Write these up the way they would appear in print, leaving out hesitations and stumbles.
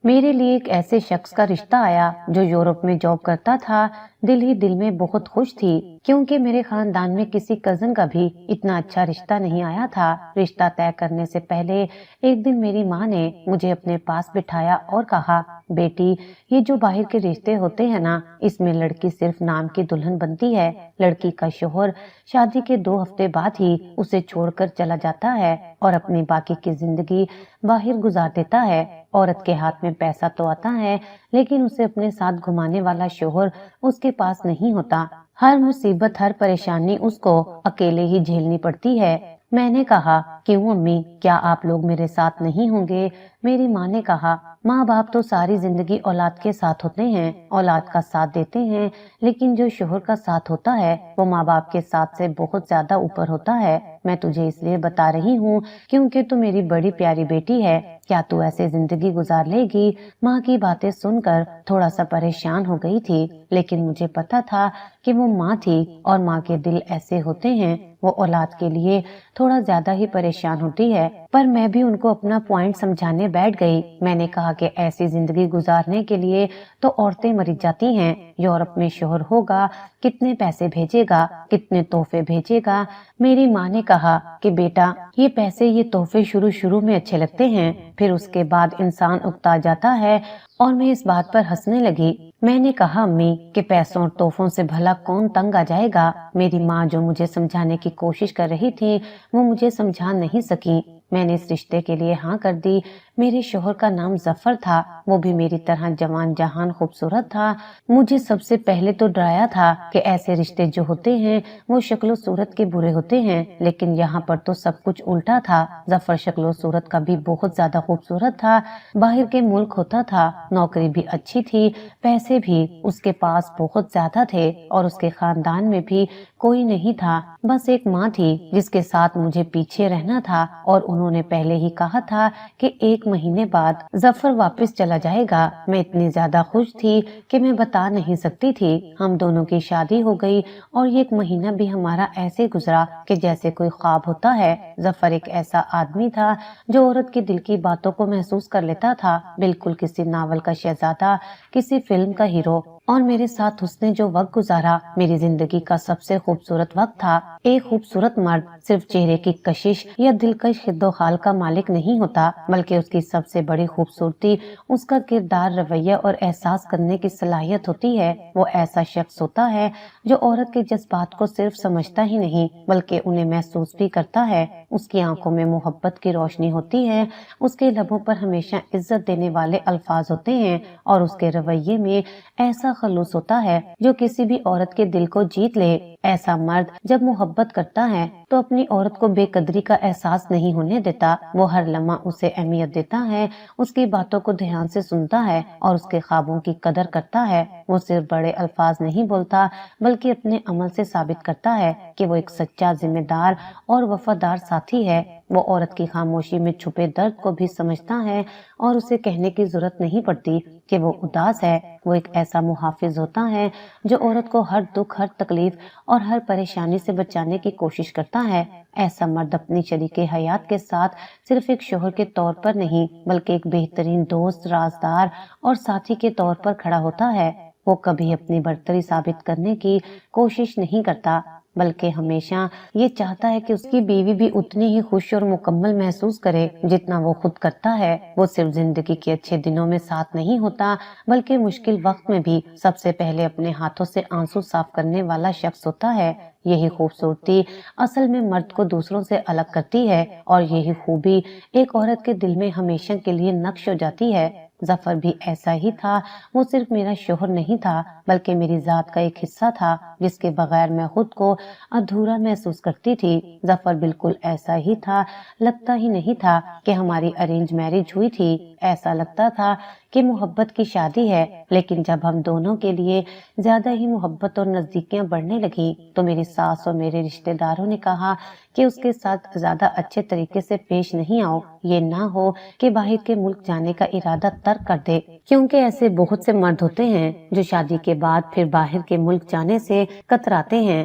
میرے لیے ایک ایسے شخص کا رشتہ آیا جو یورپ میں جاب کرتا تھا۔ دل ہی دل میں بہت خوش تھی کیونکہ میرے خاندان میں کسی کزن کا بھی اتنا اچھا رشتہ نہیں آیا تھا۔ رشتہ طے کرنے سے پہلے ایک دن میری ماں نے مجھے اپنے پاس بٹھایا اور کہا، بیٹی، یہ جو باہر کے رشتے ہوتے ہیں نا، اس میں لڑکی صرف نام کی دلہن بنتی ہے۔ لڑکی کا شوہر شادی کے 2 ہفتے بعد ہی اسے چھوڑ کر چلا جاتا ہے اور اپنی باقی کی زندگی باہر گزار دیتا ہے۔ عورت کے ہاتھ میں پیسہ تو آتا ہے لیکن اسے اپنے ساتھ گھمانے والا شوہر اس کے پاس نہیں ہوتا۔ ہر مصیبت، ہر پریشانی اس کو اکیلے ہی جھیلنی پڑتی ہے۔ میں نے کہا، کیوں امی، کیا آپ لوگ میرے ساتھ نہیں ہوں گے؟ میری ماں نے کہا، ماں باپ تو ساری زندگی اولاد کے ساتھ ہوتے ہیں، اولاد کا ساتھ دیتے ہیں، لیکن جو شوہر کا ساتھ ہوتا ہے وہ ماں باپ کے ساتھ سے بہت زیادہ اوپر ہوتا ہے۔ میں تجھے اس لیے بتا رہی ہوں کیونکہ تو میری بڑی پیاری بیٹی ہے۔ کیا تو ایسے زندگی گزار لے گی؟ ماں کی باتیں سن کر تھوڑا سا پریشان ہو گئی تھی، لیکن مجھے پتا تھا کہ وہ ماں تھی اور ماں کے دل ایسے ہوتے ہیں، وہ اولاد کے لیے تھوڑا زیادہ ہی پریشان ہوتی ہے۔ پر میں بھی ان کو اپنا پوائنٹ سمجھانے بیٹھ گئی۔ میں نے کہا کہ ایسی زندگی گزارنے کے لیے تو عورتیں مری جاتی ہیں۔ یورپ میں شوہر ہوگا، کتنے پیسے بھیجے گا، کتنے تحفے بھیجے گا؟ میری ماں نے کہا کہ بیٹا، یہ پیسے، یہ تحفے شروع میں اچھے لگتے ہیں، پھر اس کے بعد انسان اکتا جاتا ہے۔ اور میں اس بات پر ہنسنے لگی۔ میں نے کہا، امی، کہ پیسوں اور تحفوں سے بھلا کون تنگ آ جائے گا؟ میری ماں جو مجھے سمجھانے کی کوشش کر رہی تھی وہ مجھے سمجھا نہیں سکی۔ میں نے اس رشتے کے لیے ہاں کر دی۔ میرے شوہر کا نام ظفر تھا، وہ بھی میری طرح جوان جہان خوبصورت تھا۔ مجھے سب سے پہلے تو ڈرایا تھا کہ ایسے رشتے جو ہوتے ہیں وہ شکل و صورت کے برے ہوتے ہیں، لیکن یہاں پر تو سب کچھ الٹا تھا۔ ظفر شکل و صورت کا بھی بہت زیادہ خوبصورت تھا، باہر کے ملک ہوتا تھا، نوکری بھی اچھی تھی، پیسے بھی اس کے پاس بہت زیادہ تھے، اور اس کے خاندان میں بھی کوئی نہیں تھا، بس ایک ماں تھی جس کے ساتھ مجھے پیچھے رہنا تھا، اور انہوں نے پہلے ہی کہا تھا کہ 1 مہینے بعد ظفر واپس چلا جائے گا۔ میں اتنی زیادہ خوش تھی کہ میں بتا نہیں سکتی تھی۔ ہم دونوں کی شادی ہو گئی اور یہ 1 مہینہ بھی ہمارا ایسے گزرا کہ جیسے کوئی خواب ہوتا ہے۔ ظفر ایک ایسا آدمی تھا جو عورت کے دل کی باتوں کو محسوس کر لیتا تھا، بالکل کسی ناول کا شہزادہ، کسی فلم کا ہیرو۔ اور میرے ساتھ اس نے جو وقت گزارا میری زندگی کا سب سے خوبصورت وقت تھا۔ ایک خوبصورت مرد صرف چہرے کی کشش یا دلکش خد و خال کا مالک نہیں ہوتا، بلکہ اس کی سب سے بڑی خوبصورتی اس کا کردار، رویہ اور احساس کرنے کی صلاحیت ہوتی ہے۔ وہ ایسا شخص ہوتا ہے جو عورت کے جذبات کو صرف سمجھتا ہی نہیں بلکہ انہیں محسوس بھی کرتا ہے۔ اس کی آنکھوں میں محبت کی روشنی ہوتی ہے، اس کے لبوں پر ہمیشہ عزت دینے والے الفاظ ہوتے ہیں، اور اس کے رویے میں ایسا خلوص ہوتا ہے جو کسی بھی عورت کے دل کو جیت لے۔ ایسا مرد جب محبت کرتا ہے تو اپنی عورت کو بے قدری کا احساس نہیں ہونے دیتا، وہ ہر لمحہ اسے اہمیت دیتا ہے، اس کی باتوں کو دھیان سے سنتا ہے اور اس کے خوابوں کی قدر کرتا ہے۔ وہ صرف بڑے الفاظ نہیں بولتا بلکہ اپنے عمل سے ثابت کرتا ہے کہ وہ ایک سچا، ذمہ دار اور وفادار ساتھی ہے۔ وہ عورت کی خاموشی میں چھپے درد کو بھی سمجھتا ہے اور اسے کہنے کی ضرورت نہیں پڑتی کہ وہ اداس ہے۔ وہ ایک ایسا محافظ ہوتا ہے جو عورت کو ہر دکھ، ہر تکلیف اور ہر پریشانی سے بچانے کی کوشش کرتا ہے۔ ایسا مرد اپنی شریک حیات کے ساتھ صرف ایک شوہر کے طور پر نہیں بلکہ ایک بہترین دوست، رازدار اور ساتھی کے طور پر کھڑا ہوتا ہے۔ وہ کبھی اپنی برتری ثابت کرنے کی کوشش نہیں کرتا بلکہ ہمیشہ یہ چاہتا ہے کہ اس کی بیوی بھی اتنی ہی خوش اور مکمل محسوس کرے جتنا وہ خود کرتا ہے۔ وہ صرف زندگی کے اچھے دنوں میں ساتھ نہیں ہوتا بلکہ مشکل وقت میں بھی سب سے پہلے اپنے ہاتھوں سے آنسو صاف کرنے والا شخص ہوتا ہے۔ یہی خوبصورتی اصل میں مرد کو دوسروں سے الگ کرتی ہے، اور یہی خوبی ایک عورت کے دل میں ہمیشہ کے لیے نقش ہو جاتی ہے۔ ظفر بھی ایسا ہی تھا، وہ صرف میرا شوہر نہیں تھا بلکہ میری ذات کا ایک حصہ تھا جس کے بغیر میں خود کو ادھورا محسوس کرتی تھی۔ ظفر بالکل ایسا ہی تھا، لگتا ہی نہیں تھا کہ ہماری ارینج میرج ہوئی تھی، ایسا لگتا تھا کہ محبت کی شادی ہے۔ لیکن جب ہم دونوں کے لیے زیادہ ہی محبت اور نزدیکیاں بڑھنے لگیں تو میری ساس اور میرے رشتہ داروں نے کہا کہ اس کے ساتھ زیادہ اچھے طریقے سے پیش نہیں آؤ، یہ نہ ہو کہ باہر کے ملک جانے کا ارادہ ترک کر دے، کیونکہ ایسے بہت سے مرد ہوتے ہیں جو شادی کے بعد پھر باہر کے ملک جانے سے کتراتے ہیں۔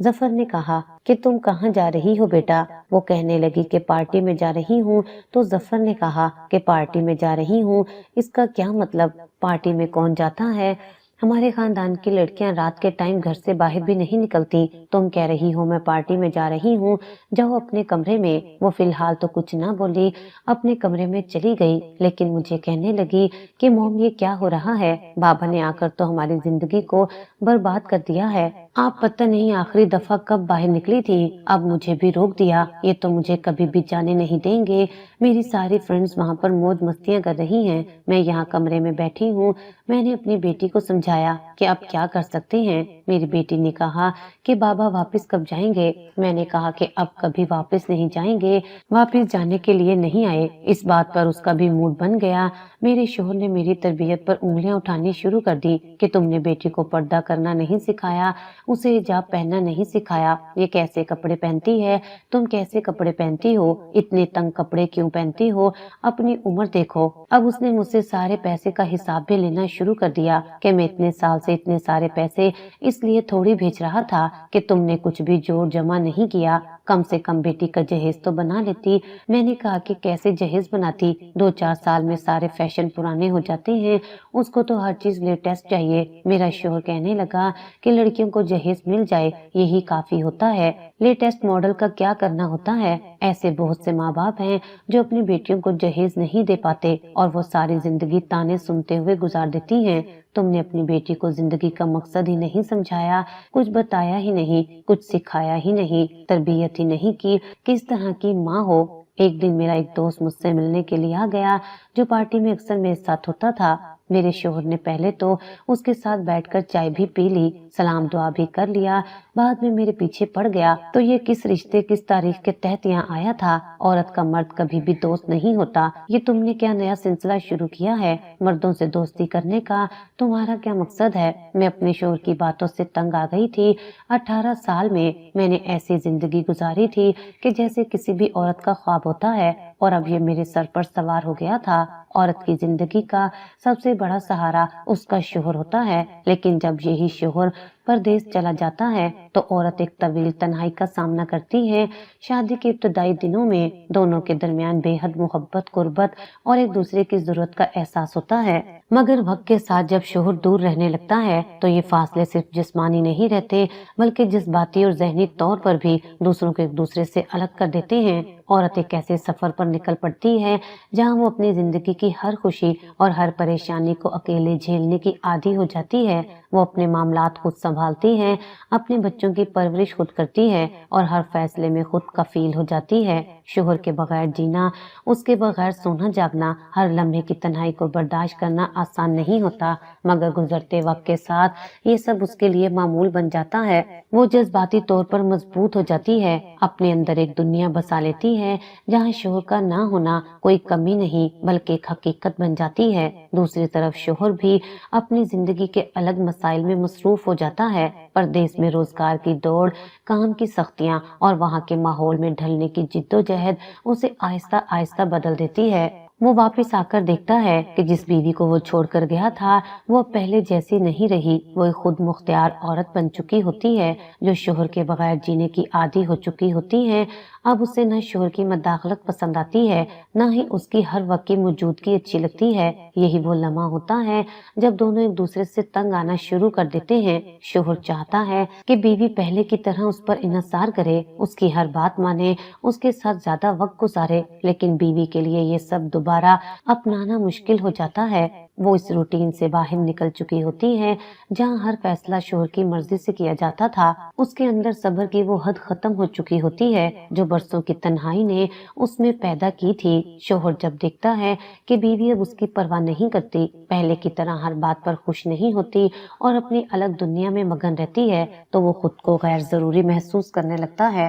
ظفر نے کہا کہ تم کہاں جا رہی ہو بیٹا؟ وہ کہنے لگی کہ پارٹی میں جا رہی ہوں۔ تو ظفر نے کہا کہ پارٹی میں جا رہی ہوں، اس کا کیا مطلب؟ پارٹی میں کون جاتا ہے؟ ہمارے خاندان کی لڑکیاں رات کے ٹائم گھر سے باہر بھی نہیں نکلتی۔ تم کہہ رہی ہو میں پارٹی میں جا رہی ہوں، جاؤ اپنے کمرے میں۔ وہ فی الحال تو کچھ نہ بولی، اپنے کمرے میں چلی گئی، لیکن مجھے کہنے لگی کہ موم یہ کیا ہو رہا ہے؟ بابا نے آ کر تو ہماری زندگی کو برباد کر دیا ہے۔ آپ پتہ نہیں آخری دفعہ کب باہر نکلی تھی، اب مجھے بھی روک دیا، یہ تو مجھے کبھی بھی جانے نہیں دیں گے۔ میری ساری فرینڈز وہاں پر موج مستیاں کر رہی ہیں، میں یہاں کمرے میں بیٹھی ہوں۔ میں نے اپنی بیٹی کو سمجھایا کہ اب کیا کر سکتے ہیں۔ میری بیٹی نے کہا کہ بابا واپس کب جائیں گے؟ میں نے کہا کہ اب کبھی واپس نہیں جائیں گے، واپس جانے کے لیے نہیں آئے۔ اس بات پر اس کا بھی موڈ بن گیا۔ میرے شوہر نے میری تربیت پر انگلیاں اٹھانی شروع کر دی کہ تم نے بیٹی کو پردہ کرنا نہیں سکھایا، اسے حجاب پہننا نہیں سکھایا، یہ کیسے کپڑے پہنتی ہے، تم کیسے کپڑے پہنتی ہو، اتنے تنگ کپڑے کیوں پہنتی ہو، اپنی عمر دیکھو۔ اب اس نے مجھ سے سارے پیسے کا حساب بھی لینا شروع کر دیا کہ میں اتنے سال سے اتنے سارے پیسے اس لیے تھوڑی بھیج رہا تھا کہ تم نے کچھ بھی جوڑ جمع نہیں کیا، کم سے کم بیٹی کا جہیز تو بنا لیتی۔ میں نے کہا کہ کیسے جہیز بناتی، 2-4 سال میں سارے فیشن پرانے ہو جاتے ہیں، اس کو تو ہر چیز لیٹسٹ چاہیے۔ میرا شوہر کہنے لگا کہ لڑکیوں کو جہیز مل جائے یہی کافی ہوتا ہے، لیٹسٹ ماڈل کا کیا کرنا ہوتا ہے؟ ایسے بہت سے ماں باپ ہیں جو اپنی بیٹیوں کو جہیز نہیں دے پاتے اور وہ ساری زندگی تانے سنتے ہوئے گزار دیتی ہیں۔ تم نے اپنی بیٹی کو زندگی کا مقصد ہی نہیں سمجھایا، کچھ بتایا ہی نہیں، کچھ سکھایا ہی نہیں، تربیت ہی نہیں کی، کس طرح کی ماں ہو۔ ایک دن میرا ایک دوست مجھ سے ملنے کے لیے آ گیا جو پارٹی میں اکثر میرے ساتھ ہوتا تھا۔ میرے شوہر نے پہلے تو اس کے ساتھ بیٹھ کر چائے بھی پی لی، سلام دعا بھی کر لیا، بعد میں میرے پیچھے پڑ گیا تو یہ کس رشتے کس تاریخ کے تحت یہاں آیا تھا؟ عورت کا مرد کبھی بھی دوست نہیں ہوتا، یہ تم نے کیا نیا سلسلہ شروع کیا ہے مردوں سے دوستی کرنے کا؟ تمہارا کیا مقصد ہے؟ میں اپنے شوہر کی باتوں سے تنگ آ گئی تھی۔ 18 سال میں نے ایسی زندگی گزاری تھی کہ جیسے کسی بھی عورت کا خواب ہوتا ہے، اور اب یہ میرے سر پر سوار ہو گیا تھا۔ عورت کی زندگی کا سب سے بڑا سہارا اس کا شوہر ہوتا ہے، لیکن جب یہی شوہر پردیس چلا جاتا ہے تو عورت ایک طویل تنہائی کا سامنا کرتی ہے۔ شادی کے ابتدائی دنوں میں دونوں کے درمیان بے حد محبت، قربت اور ایک دوسرے کی ضرورت کا احساس ہوتا ہے، مگر وقت کے ساتھ جب شوہر دور رہنے لگتا ہے تو یہ فاصلے صرف جسمانی نہیں رہتے بلکہ جذباتی اور ذہنی طور پر بھی دوسروں کو ایک دوسرے سے الگ کر دیتے ہیں۔ عورت ایک ایسے سفر پر نکل پڑتی ہے جہاں وہ اپنی زندگی کی ہر خوشی اور ہر پریشانی کو اکیلے جھیلنے کی عادی ہو جاتی ہے۔ وہ اپنے معاملات خود سنبھالتی ہے، اپنے بچوں کی پرورش خود کرتی ہے اور ہر فیصلے میں خود کفیل ہو جاتی ہے۔ شوہر کے بغیر جینا، اس کے بغیر سونا جاگنا، ہر لمحے کی تنہائی کو برداشت کرنا آسان نہیں ہوتا، مگر گزرتے وقت کے ساتھ یہ سب اس کے لیے معمول بن جاتا ہے۔ وہ جذباتی طور پر مضبوط ہو جاتی ہے، اپنے اندر ایک دنیا بسا لیتی ہے جہاں شوہر کا نہ ہونا کوئی کمی نہیں بلکہ ایک حقیقت بن جاتی ہے۔ دوسری طرف شوہر بھی اپنی زندگی کے الگ مسائل میں مصروف ہو جاتا ہے۔ پردیس میں روزگار کی دوڑ، کام کی سختیاں اور وہاں کے ماحول میں ڈھلنے کی جدوجہد اسے آہستہ آہستہ بدل دیتی ہے۔ وہ واپس آ کر دیکھتا ہے کہ جس بیوی کو وہ چھوڑ کر گیا تھا وہ اب پہلے جیسی نہیں رہی، وہ ایک خود مختار عورت بن چکی ہوتی ہے جو شوہر کے بغیر جینے کی عادی ہو چکی ہوتی ہے۔ اب اسے نہ شوہر کی مداخلت پسند آتی ہے، نہ ہی اس کی ہر وقت کی موجودگی اچھی لگتی ہے۔ یہی وہ لمحہ ہوتا ہے جب دونوں ایک دوسرے سے تنگ آنا شروع کر دیتے ہیں۔ شوہر چاہتا ہے کہ بیوی پہلے کی طرح اس پر انحصار کرے، اس کی ہر بات مانے، اس کے ساتھ زیادہ وقت گزارے، لیکن بیوی کے لیے یہ سب دوبارہ اپنانا مشکل ہو جاتا ہے۔ وہ اس روٹین سے باہر نکل چکی ہوتی ہے جہاں ہر فیصلہ شوہر کی مرضی سے کیا جاتا تھا۔ اس کے اندر صبر کی وہ حد ختم ہو چکی ہوتی ہے جو برسوں کی تنہائی نے اس میں پیدا کی تھی۔ شوہر جب دیکھتا ہے کہ بیوی اب اس کی پرواہ نہیں کرتی، پہلے کی طرح ہر بات پر خوش نہیں ہوتی اور اپنی الگ دنیا میں مگن رہتی ہے، تو وہ خود کو غیر ضروری محسوس کرنے لگتا ہے۔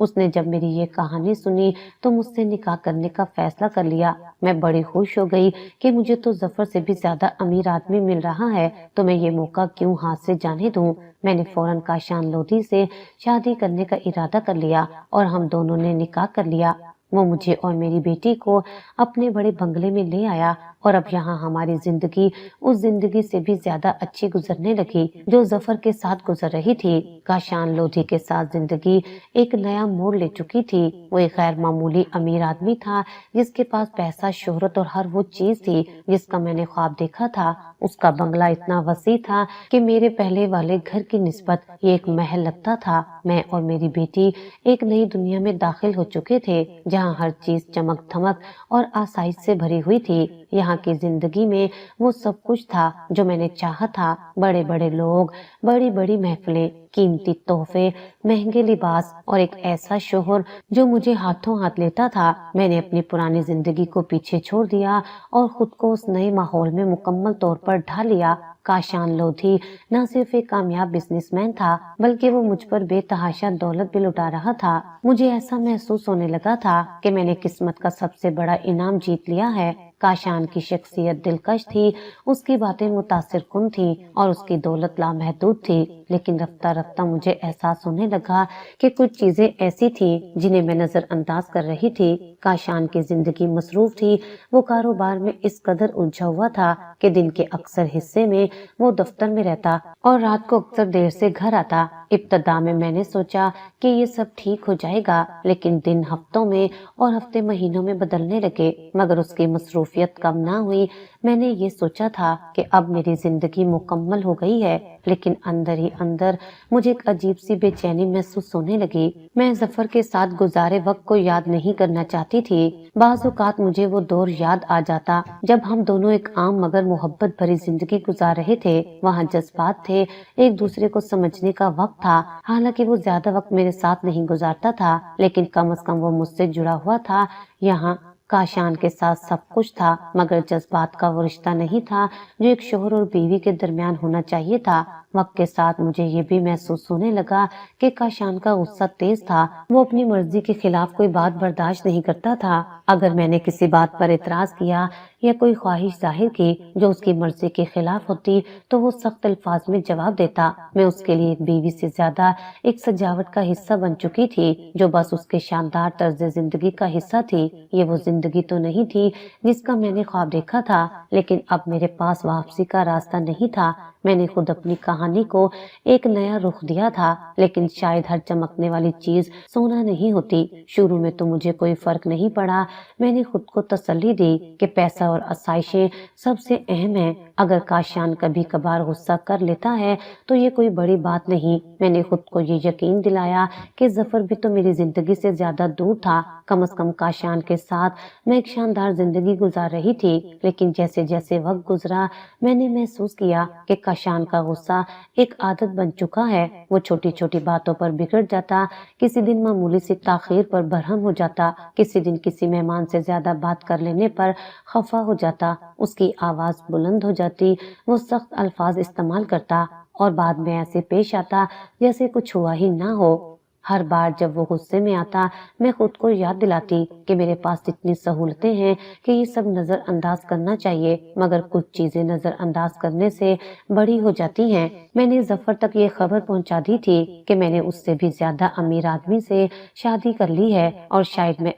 اس نے جب میری یہ کہانی سنی تو مجھ سے نکاح کرنے کا فیصلہ کر لیا۔ میں بڑی خوش ہو گئی کہ مجھے تو ظفر سے بھی زیادہ امیر آدمی مل رہا ہے، تو میں یہ موقع کیوں ہاتھ سے جانے دوں۔ میں نے فوراً کاشان لودھی سے شادی کرنے کا ارادہ کر لیا اور ہم دونوں نے نکاح کر لیا۔ وہ مجھے اور میری بیٹی کو اپنے بڑے بنگلے میں لے آیا اور اب یہاں ہماری زندگی اس زندگی سے بھی زیادہ اچھی گزرنے لگی جو ظفر کے ساتھ گزر رہی تھی۔ کاشان لودھی کے ساتھ زندگی ایک نیا موڑ لے چکی تھی۔ وہ ایک غیر معمولی امیر آدمی تھا جس کے پاس پیسہ، شہرت اور ہر وہ چیز تھی جس کا میں نے خواب دیکھا تھا۔ اس کا بنگلہ اتنا وسیع تھا کہ میرے پہلے والے گھر کی نسبت یہ ایک محل لگتا تھا۔ میں اور میری بیٹی ایک نئی دنیا میں داخل ہو چکے تھے جہاں ہر چیز چمک دھمک اور آسائش سے بھری ہوئی تھی۔ یہاں کی زندگی میں وہ سب کچھ تھا جو میں نے چاہا تھا، بڑے بڑے لوگ، بڑی بڑی محفلیں، قیمتی تحفے، مہنگے لباس اور ایک ایسا شوہر جو مجھے ہاتھوں ہاتھ لیتا تھا۔ میں نے اپنی پرانی زندگی کو پیچھے چھوڑ دیا اور خود کو اس نئے ماحول میں مکمل طور پر ڈھال لیا۔ کاشان لودھی نہ صرف ایک کامیاب بزنس مین تھا بلکہ وہ مجھ پر بے تحاشا دولت بھی لٹا رہا تھا۔ مجھے ایسا محسوس ہونے لگا تھا کہ میں نے قسمت کا سب سے بڑا انعام جیت لیا ہے۔ کاشان کی شخصیت دلکش تھی، اس کی باتیں متاثر کن تھیں اور اس کی دولت لامحدود تھی، لیکن رفتہ رفتہ مجھے احساس ہونے لگا کہ کچھ چیزیں ایسی تھیں جنہیں میں نظر انداز کر رہی تھی۔ کاشان کی زندگی مصروف تھی، وہ کاروبار میں اس قدر الجھا ہوا تھا کہ دن کے اکثر حصے میں وہ دفتر میں رہتا اور رات کو اکثر دیر سے گھر آتا۔ ابتدا میں نے سوچا کہ یہ سب ٹھیک ہو جائے گا، لیکن دن ہفتوں میں اور ہفتے مہینوں میں بدلنے لگے، مگر اس کی مصروفیت کم نہ ہوئی۔ میں نے یہ سوچا تھا کہ اب میری زندگی مکمل ہو گئی ہے، لیکن اندر ہی اندر مجھے ایک عجیب سی بے چینی محسوس ہونے لگی۔ میں ظفر کے ساتھ گزارے وقت کو یاد نہیں کرنا چاہتی تھی۔ بعض اوقات مجھے وہ دور یاد آ جاتا جب ہم دونوں ایک عام مگر محبت بھری زندگی گزار رہے تھے۔ وہاں جذبات تھے، ایک دوسرے کو سمجھنے کا وقت تھا۔ حالانکہ وہ زیادہ وقت میرے ساتھ نہیں گزارتا تھا، لیکن کم از کم وہ مجھ سے جڑا ہوا تھا۔ یہاں کاشان کے ساتھ سب کچھ تھا مگر جذبات کا وہ رشتہ نہیں تھا جو ایک شوہر اور بیوی کے درمیان ہونا چاہیے تھا۔ وقت کے ساتھ مجھے یہ بھی محسوس ہونے لگا کہ کاشان کا غصہ تیز تھا، وہ اپنی مرضی کے خلاف کوئی بات برداشت نہیں کرتا تھا۔ اگر میں نے کسی بات پر اعتراض کیا یا کوئی خواہش ظاہر کی جو اس کی مرضی کے خلاف ہوتی تو وہ سخت الفاظ میں جواب دیتا۔ میں اس کے لیے ایک بیوی سے زیادہ ایک سجاوٹ کا حصہ بن چکی تھی جو بس اس کے شاندار طرز زندگی کا حصہ تھی۔ یہ وہ زندگی تو نہیں تھی جس کا میں نے خواب دیکھا تھا، لیکن اب میرے پاس واپسی کا راستہ نہیں تھا۔ میں نے خود اپنی کہانی کو ایک نیا رخ دیا تھا، لیکن شاید ہر چمکنے والی چیز سونا نہیں ہوتی۔ شروع میں تو مجھے کوئی فرق نہیں پڑا۔ میں نے خود کو تسلی دی کہ پیسہ اور آسائشیں سب سے اہم ہیں۔ اگر کاشان کبھی کبھار غصہ کر لیتا ہے تو یہ کوئی بڑی بات نہیں۔ میں نے خود کو یہ یقین دلایا کہ ظفر بھی تو میری زندگی سے زیادہ دور تھا۔ کم از کم کاشان کے ساتھ میں ایک شاندار زندگی گزار رہی تھی، لیکن جیسے جیسے وقت گزرا میں نے محسوس کیا کہ کاشان کا غصہ ایک عادت بن چکا ہے۔ وہ چھوٹی چھوٹی باتوں پر بگڑ جاتا، کسی دن معمولی سی تاخیر پر برہم ہو جاتا، کسی دن کسی مہمان سے زیادہ بات کر لینے پر خفا ہو جاتا، اس کی آواز بلند ہو جاتی، وہ سخت الفاظ استعمال کرتا اور بعد میں ایسے پیش آتا جیسے کچھ ہوا ہی نہ ہو۔ ہر بار جب وہ غصے میں آتا میں خود کو یاد دلاتی کہ میرے پاس اتنی سہولتیں ہیں کہ یہ سب نظر انداز کرنا چاہیے، مگر کچھ چیزیں نظر انداز کرنے سے بڑی ہو جاتی ہیں۔ میں نے ظفر تک یہ خبر پہنچا دی تھی کہ میں نے اس سے بھی زیادہ امیر آدمی سے شادی کر لی ہے اور شاید میں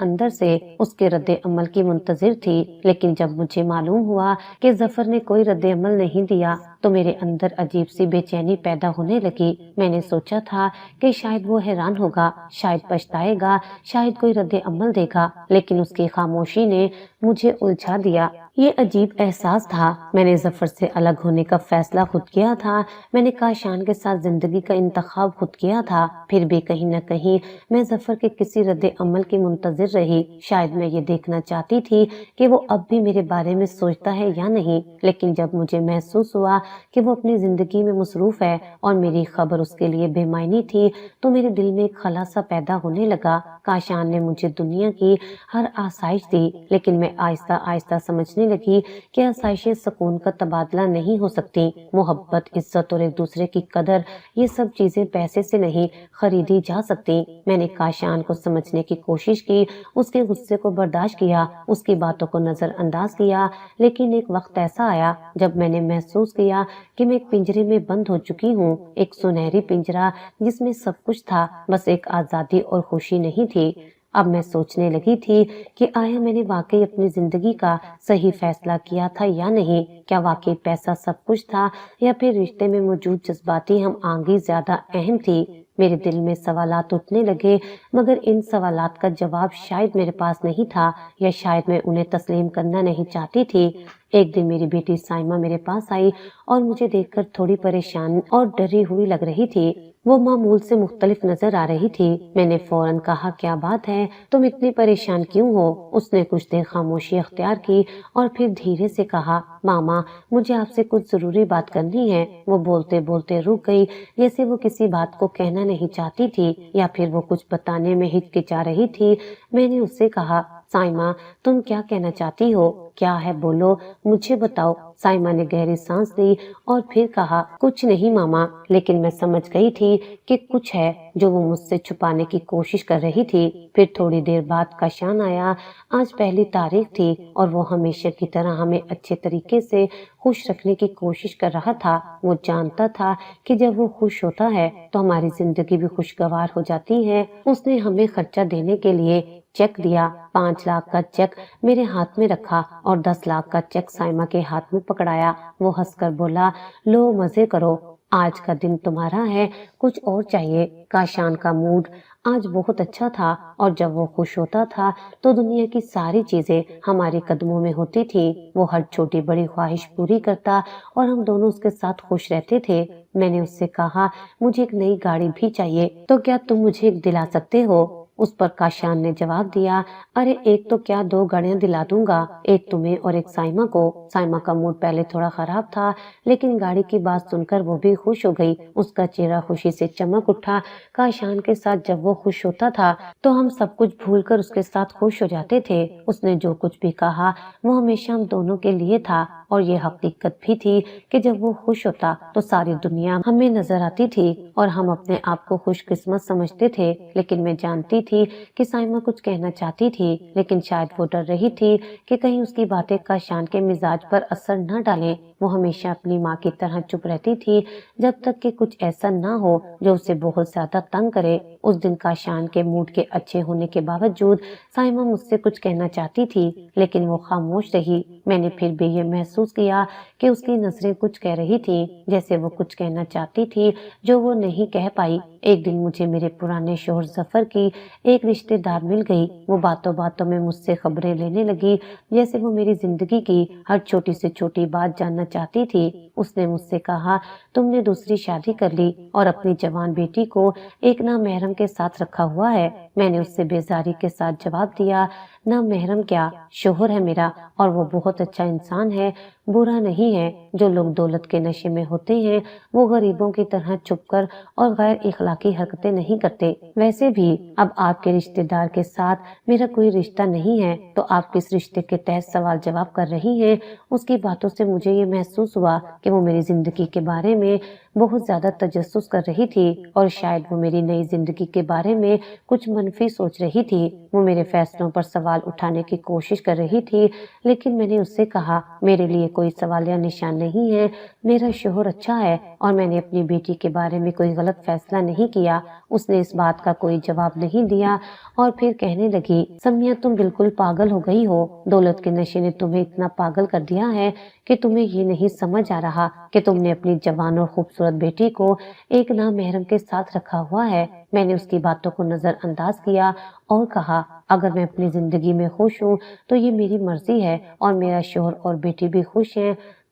اندر سے اس کے رد عمل کی منتظر تھی، لیکن جب مجھے معلوم ہوا کہ ظفر نے کوئی رد عمل نہیں دیا تو میرے اندر عجیب سی بے چینی پیدا ہونے لگی۔ میں نے سوچا تھا کہ شاید وہ حیران ہوگا، شاید پچھتائے گا، شاید کوئی رد عمل دے گا، لیکن اس کی خاموشی نے مجھے الجھا دیا۔ یہ عجیب احساس تھا۔ میں نے ظفر سے الگ ہونے کا فیصلہ خود کیا تھا، میں نے کاشان کے ساتھ زندگی کا انتخاب خود کیا تھا، پھر بھی کہیں نہ کہیں میں ظفر کے کسی رد عمل کی منتظر رہی۔ شاید میں یہ دیکھنا چاہتی تھی کہ وہ اب بھی میرے بارے میں سوچتا ہے یا نہیں، لیکن جب مجھے محسوس ہوا کہ وہ اپنی زندگی میں مصروف ہے اور میری خبر اس کے لیے بے معنی تھی تو میرے دل میں ایک خلا سا پیدا ہونے لگا۔ کاشان نے مجھے دنیا کی ہر آسائش دی، لیکن میں آہستہ آہستہ سمجھنے لگی کہ آسائشیں سکون کا تبادلہ نہیں ہو سکتی۔ محبت، عزت اور ایک دوسرے کی قدر، یہ سب چیزیں پیسے سے نہیں خریدی جا سکتی۔ میں نے کاشان کو سمجھنے کی کوشش کی، اس کے غصے کو برداشت کیا، اس کی باتوں کو نظر انداز کیا، لیکن ایک وقت ایسا آیا جب میں نے محسوس کیا کہ میں ایک پنجرے میں بند ہو چکی ہوں، ایک سنہری پنجرا جس میں سب کچھ تھا، بس ایک آزادی اور خوشی نہیں تھی۔ اب میں سوچنے لگی تھی کہ آیا میں نے واقعی اپنی زندگی کا صحیح فیصلہ کیا تھا یا نہیں؟ کیا واقعی پیسہ سب کچھ تھا یا پھر رشتے میں موجود جذباتی ہم آہنگی زیادہ اہم تھی؟ میرے دل میں سوالات اٹھنے لگے، مگر ان سوالات کا جواب شاید میرے پاس نہیں تھا، یا شاید میں انہیں تسلیم کرنا نہیں چاہتی تھی۔ ایک دن میری بیٹی سائمہ میرے پاس آئی اور مجھے دیکھ کر تھوڑی پریشان اور ڈری ہوئی لگ رہی تھی۔ وہ معمول سے مختلف نظر آ رہی تھی۔ میں نے فوراً کہا، کیا بات ہے؟ تم اتنی پریشان کیوں ہو؟ اس نے کچھ دیر خاموشی اختیار کی اور پھر دھیرے سے کہا، ماما مجھے آپ سے کچھ ضروری بات کرنی ہے۔ وہ بولتے بولتے رک گئی، جیسے وہ کسی بات کو کہنا نہیں چاہتی تھی یا پھر وہ کچھ بتانے میں ہچکچا رہی تھی۔ میں نے اس سے کہا، سائمہ تم کیا کہنا چاہتی ہو؟ کیا ہے بولو، مجھے بتاؤ۔ سائمہ نے گہری سانس لی اور پھر کہا، کچھ نہیں ماما، لیکن میں سمجھ گئی تھی کہ کچھ ہے جو وہ مجھ سے چھپانے کی کوشش کر رہی تھی۔ پھر تھوڑی دیر بعد کاشان آیا۔ آج پہلی تاریخ تھی اور وہ ہمیشہ کی طرح ہمیں اچھے طریقے سے خوش رکھنے کی کوشش کر رہا تھا۔ وہ جانتا تھا کہ جب وہ خوش ہوتا ہے تو ہماری زندگی بھی خوشگوار ہو جاتی ہے۔ اس نے ہمیں خرچہ دینے کے لیے چیک دیا، 5 لاکھ کا چیک میرے ہاتھ میں رکھا اور 10 لاکھ کا چیک سائمہ کے ہاتھ میں پکڑایا۔ وہ ہنس کر بولا، لو مزے کرو، آج کا دن تمہارا ہے، کچھ اور چاہیے؟ کاشان کا موڈ آج بہت اچھا تھا، اور جب وہ خوش ہوتا تھا تو دنیا کی ساری چیزیں ہمارے قدموں میں ہوتی تھی۔ وہ ہر چھوٹی بڑی خواہش پوری کرتا اور ہم دونوں اس کے ساتھ خوش رہتے تھے۔ میں نے اس سے کہا، مجھے ایک نئی گاڑی بھی چاہیے، تو کیا تم مجھے ایک دلا سکتے ہو؟ اس پر کاشان نے جواب دیا، ارے ایک تو کیا، 2 گاڑیاں دلا دوں گا، ایک تمہیں اور ایک سائمہ کو۔ سائمہ کا موڈ پہلے تھوڑا خراب تھا، لیکن گاڑی کی بات سن کر وہ بھی خوش ہو گئی۔ اس کا چہرہ خوشی سے چمک اٹھا۔ کاشان کے ساتھ جب وہ خوش ہوتا تھا تو ہم سب کچھ بھول کر اس کے ساتھ خوش ہو جاتے تھے۔ اس نے جو کچھ بھی کہا وہ ہمیشہ ہم دونوں کے لیے تھا، اور یہ حقیقت بھی تھی کہ جب وہ خوش ہوتا تو ساری دنیا ہمیں نظر آتی تھی اور ہم اپنے آپ کو خوش قسمت سمجھتے تھے۔ لیکن میں جانتی تھی کہ سائمہ کچھ کہنا چاہتی تھی، لیکن شاید وہ ڈر رہی تھی کہ کہیں اس کی باتیں کاشان کے مزاج پر اثر نہ ڈالیں۔ وہ ہمیشہ اپنی ماں کی طرح چپ رہتی تھی جب تک کہ کچھ ایسا نہ ہو جو اسے بہت زیادہ تنگ کرے۔ اس دن کاشان کے موڈ کے اچھے ہونے کے باوجود سائمہ مجھ سے کچھ کہنا چاہتی تھی، لیکن وہ خاموش رہی۔ میں نے پھر بھی یہ محسوس کیا کہ اس کی نظریں کچھ کہہ رہی تھی، جیسے وہ کچھ کہنا چاہتی تھی جو وہ نہیں کہہ پائی۔ ایک دن مجھے میرے پرانے شوہر ظفر کی ایک رشتہ دار مل گئی۔ وہ باتوں باتوں میں مجھ سے خبریں لینے لگی، جیسے وہ میری زندگی کی ہر چھوٹی سے چھوٹی بات جاننا چاہتی تھی۔ اس نے مجھ سے کہا، تم نے دوسری شادی کر لی اور اپنی جوان بیٹی کو ایک نامحرم کے ساتھ رکھا ہوا ہے۔ میں نے اس سے بیزاری کے ساتھ جواب دیا، نامحرم کیا، شوہر ہے میرا، اور وہ بہت اچھا انسان ہے، برا نہیں ہے۔ جو لوگ دولت کے نشے میں ہوتے ہیں وہ غریبوں کی طرح چھپ کر اور غیر اخلاقی حرکتیں نہیں کرتے۔ ویسے بھی اب آپ کے رشتہ دار کے ساتھ میرا کوئی رشتہ نہیں ہے، تو آپ کس رشتے کے تحت سوال جواب کر رہی ہیں؟ اس کی باتوں سے مجھے یہ محسوس ہوا کہ وہ میری زندگی کے بارے میں بہت زیادہ تجسس کر رہی تھی، اور شاید وہ میری نئی زندگی کے بارے میں کچھ منفی سوچ رہی تھی۔ وہ میرے فیصلوں پر سوال اٹھانے کی کوشش کر رہی تھی، لیکن میں نے اس سے کہا، میرے لیے کوئی سوال یا نشان نہیں ہے، میرا شوہر اچھا ہے اور میں نے اپنی بیٹی کے بارے میں کوئی غلط فیصلہ نہیں کیا۔ اس نے اس بات کا کوئی جواب نہیں دیا اور پھر کہنے لگی، سمیہ تم بالکل پاگل ہو گئی ہو، دولت کے نشے نے تمہیں اتنا پاگل کر دیا ہے کہ تمہیں یہ نہیں سمجھ آ رہا کہ تم نے اپنی جوان اور خوبصورت بیٹی کو ایک نامحرم کے ساتھ رکھا ہوا ہے۔ میں نے اس کی باتوں کو نظر انداز کیا اور کہا، اگر میں اپنی زندگی میں خوش ہوں تو یہ میری مرضی ہے، اور میرا شوہر اور بیٹی بھی خوش ہیں،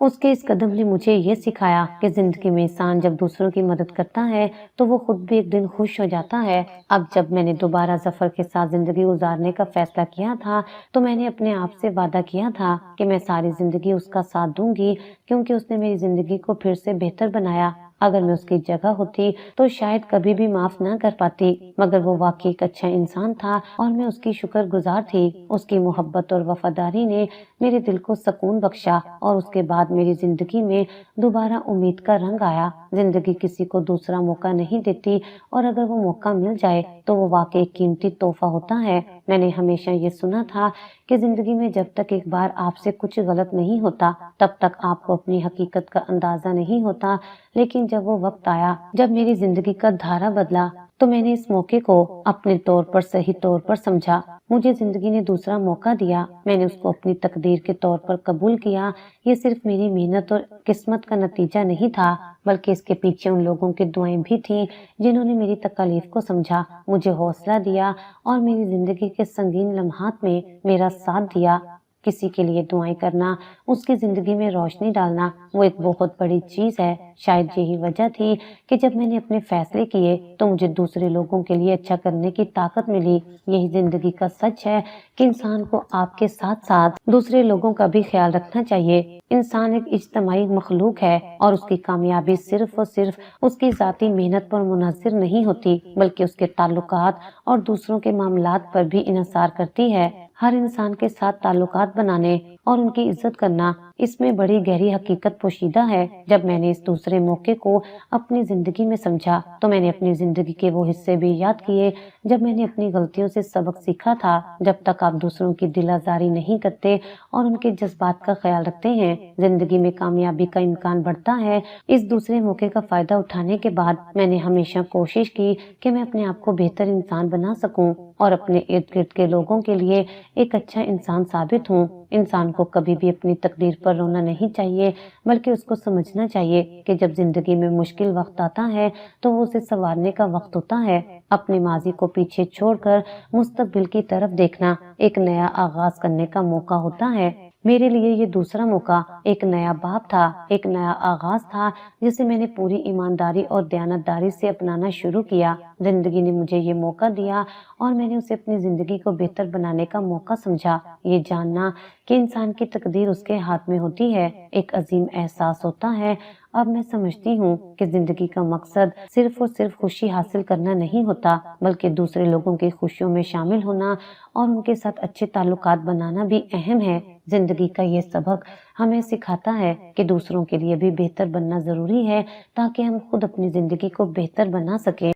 اس کے اس قدم نے مجھے یہ سکھایا کہ زندگی میں انسان جب دوسروں کی مدد کرتا ہے تو وہ خود بھی ایک دن خوش ہو جاتا ہے۔ اب جب میں نے دوبارہ ظفر کے ساتھ زندگی گزارنے کا فیصلہ کیا تھا تو میں نے اپنے آپ سے وعدہ کیا تھا کہ میں ساری زندگی اس کا ساتھ دوں گی، کیونکہ اس نے میری زندگی کو پھر سے بہتر بنایا۔ اگر میں اس کی جگہ ہوتی تو شاید کبھی بھی معاف نہ کر پاتی، مگر وہ واقعی ایک اچھا انسان تھا اور میں اس کی شکر گزار تھی۔ اس کی محبت اور وفاداری نے میرے دل کو سکون بخشا اور اس کے بعد میری زندگی میں دوبارہ امید کا رنگ آیا۔ زندگی کسی کو دوسرا موقع نہیں دیتی اور اگر وہ موقع مل جائے تو وہ واقعی قیمتی تحفہ ہوتا ہے۔ میں نے ہمیشہ یہ سنا تھا کہ زندگی میں جب تک ایک بار آپ سے کچھ غلط نہیں ہوتا تب تک آپ کو اپنی حقیقت کا اندازہ نہیں ہوتا، لیکن جب وہ وقت آیا جب میری زندگی کا دھارا بدلا تو میں نے اس موقع کو اپنے طور پر صحیح طور پر سمجھا۔ مجھے زندگی نے دوسرا موقع دیا، میں نے اس کو اپنی تقدیر کے طور پر قبول کیا۔ یہ صرف میری محنت اور قسمت کا نتیجہ نہیں تھا، بلکہ اس کے پیچھے ان لوگوں کی دعائیں بھی تھیں جنہوں نے میری تکالیف کو سمجھا، مجھے حوصلہ دیا اور میری زندگی کے سنگین لمحات میں میرا ساتھ دیا۔ کسی کے لیے دعائیں کرنا، اس کی زندگی میں روشنی ڈالنا، وہ ایک بہت بڑی چیز ہے۔ شاید یہی وجہ تھی کہ جب میں نے اپنے فیصلے کیے تو مجھے دوسرے لوگوں کے لیے اچھا کرنے کی طاقت ملی۔ یہی زندگی کا سچ ہے کہ انسان کو آپ کے ساتھ ساتھ دوسرے لوگوں کا بھی خیال رکھنا چاہیے۔ انسان ایک اجتماعی مخلوق ہے اور اس کی کامیابی صرف اور صرف اس کی ذاتی محنت پر منحصر نہیں ہوتی، بلکہ اس کے تعلقات اور دوسروں کے معاملات پر بھی انحصار کرتی ہے۔ ہر انسان کے ساتھ تعلقات بنانے اور ان کی عزت کرنا، اس میں بڑی گہری حقیقت پوشیدہ ہے۔ جب میں نے اس دوسرے موقع کو اپنی زندگی میں سمجھا تو میں نے اپنی زندگی کے وہ حصے بھی یاد کیے جب میں نے اپنی غلطیوں سے سبق سیکھا تھا۔ جب تک آپ دوسروں کی دل آزاری نہیں کرتے اور ان کے جذبات کا خیال رکھتے ہیں، زندگی میں کامیابی کا امکان بڑھتا ہے۔ اس دوسرے موقع کا فائدہ اٹھانے کے بعد میں نے ہمیشہ کوشش کی کہ میں اپنے آپ کو بہتر انسان بنا سکوں اور اپنے ارد گرد کے لوگوں کے لیے ایک اچھا انسان ثابت ہوں۔ انسان کو کبھی بھی اپنی تقدیر پر رونا نہیں چاہیے، بلکہ اس کو سمجھنا چاہیے کہ جب زندگی میں مشکل وقت آتا ہے تو وہ اسے سنوارنے کا وقت ہوتا ہے۔ اپنے ماضی کو پیچھے چھوڑ کر مستقبل کی طرف دیکھنا ایک نیا آغاز کرنے کا موقع ہوتا ہے۔ میرے لیے یہ دوسرا موقع ایک نیا باب تھا، ایک نیا آغاز تھا جسے میں نے پوری ایمانداری اور دیانتداری سے اپنانا شروع کیا۔ زندگی نے مجھے یہ موقع دیا اور میں نے اسے اپنی زندگی کو بہتر بنانے کا موقع سمجھا۔ یہ جاننا کہ انسان کی تقدیر اس کے ہاتھ میں ہوتی ہے ایک عظیم احساس ہوتا ہے۔ اب میں سمجھتی ہوں کہ زندگی کا مقصد صرف اور صرف خوشی حاصل کرنا نہیں ہوتا، بلکہ دوسرے لوگوں کی خوشیوں میں شامل ہونا اور ان کے ساتھ اچھے تعلقات بنانا بھی اہم ہے۔ زندگی کا یہ سبق ہمیں سکھاتا ہے کہ دوسروں کے لیے بھی بہتر بننا ضروری ہے تاکہ ہم خود اپنی زندگی کو بہتر بنا سکیں۔